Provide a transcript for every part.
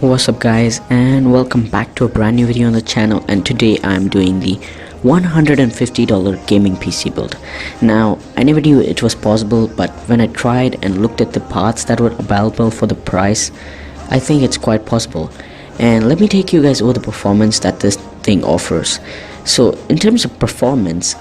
What's up guys, and welcome back to a brand new video on the channel. And today I'm doing the $150 gaming PC build. Now I never knew it was possible, but when I tried and looked at the parts that were available for the price, I think it's quite possible. And let me take you guys over the performance that this thing offers. So in terms of performance,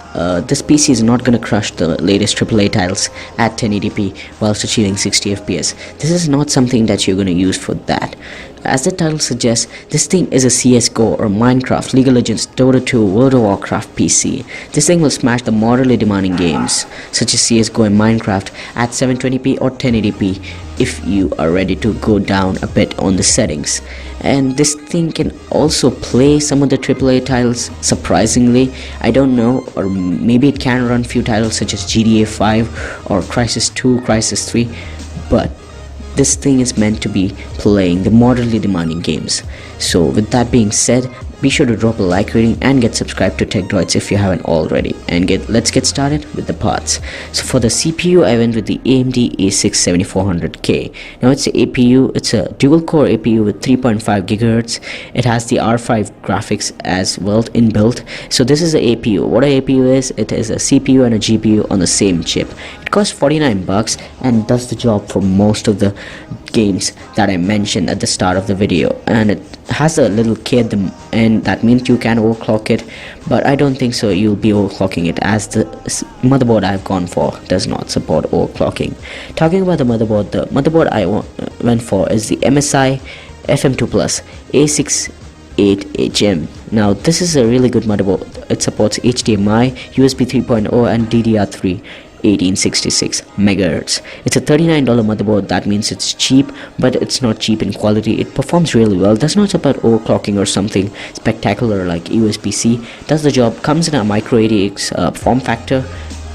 this PC is not going to crush the latest AAA titles at 1080p whilst achieving 60 FPS. This is not something that you're going to use for that. As the title suggests, this thing is a CSGO or Minecraft, League of Legends, Dota 2, World of Warcraft PC. This thing will smash the moderately demanding games such as CSGO and Minecraft at 720p or 1080p if you are ready to go down a bit on the settings. And this thing can also play some of the AAA titles, surprisingly. I don't know, or maybe it can run few titles such as GTA 5 or Crisis 2, Crisis 3, but this thing is meant to be playing the moderately demanding games. So with that being said, be sure to drop a like rating and get subscribed to TECHDROIDS if you haven't already. And let's get started with the parts. So for the CPU, I went with the AMD A6 7400K. Now it's an APU, it's a dual core APU with 3.5 GHz. It has the R5 graphics as well inbuilt. So this is an APU. What an APU is, it is a CPU and a GPU on the same chip. It costs 49 bucks and does the job for most of the games that I mentioned at the start of the video. And it has a little key at the end, that means you can overclock it, but I don't think so you'll be overclocking it, as the motherboard I've gone for does not support overclocking. Talking about the motherboard I went for is the MSI FM2 Plus A68HM. Now this is a really good motherboard. It supports HDMI, USB 3.0 and DDR3 1866 MHz. It's a $39 motherboard. That means it's cheap, but it's not cheap in quality. It performs really well, does not support overclocking or something spectacular like USB-C. Does the job, comes in a micro ATX form factor,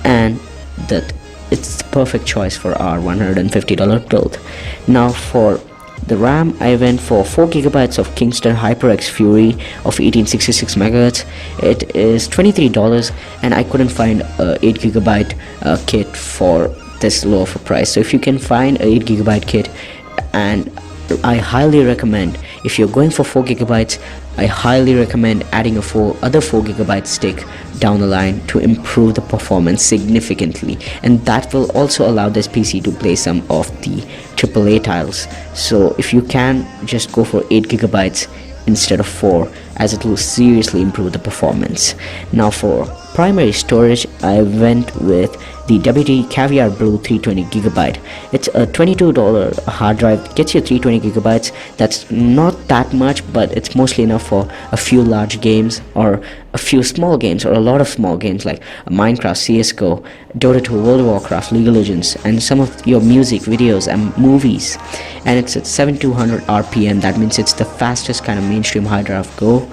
and that it's the perfect choice for our $150 build. Now for the RAM, I went for 4GB of Kingston HyperX Fury of 1866 MHz. It is $23 and I couldn't find a 8GB kit for this low of a price. So if you can find a 8GB kit, and I highly recommend, if you're going for 4GB, I highly recommend adding a other 4GB stick down the line to improve the performance significantly, and that will also allow this PC to play some of the AAA titles. So if you can, just go for 8GB instead of 4, as it will seriously improve the performance. Now for primary storage, I went with the WD Caviar Blue 320GB. It's a $22 hard drive, gets you 320GB. That's not that much, but it's mostly enough for a few large games or a few small games, or a lot of small games like Minecraft, CSGO, Dota 2, World of Warcraft, League of Legends, and some of your music videos and movies. And it's at 7200 RPM. That means it's the fastest kind of mainstream hard drive go,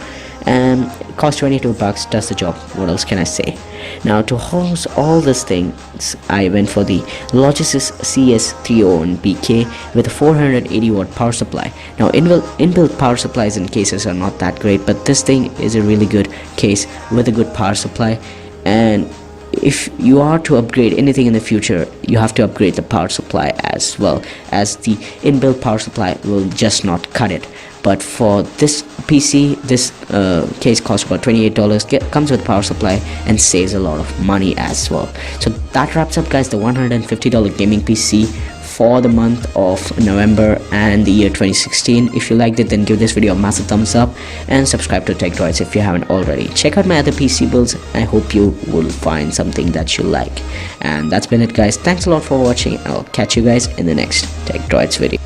and it costs 22 bucks, does the job. What else can I say? Now to house all these things, I went for the Logitech CS301BK with a 480 watt power supply. Now inbuilt power supplies in cases are not that great, but this thing is a really good case with a good power supply. And if you are to upgrade anything in the future, you have to upgrade the power supply as well, as the inbuilt power supply will just not cut it. But for this PC, this case costs about $28, comes with power supply and saves a lot of money as well. So that wraps up guys the $150 gaming PC for the month of November and the year 2016. If you liked it, then give this video a massive thumbs up and subscribe to TECHDROIDS if you haven't already. Check out my other PC builds. I hope you will find something that you like. And that's been it guys. Thanks a lot for watching. I'll catch you guys in the next TECHDROIDS video.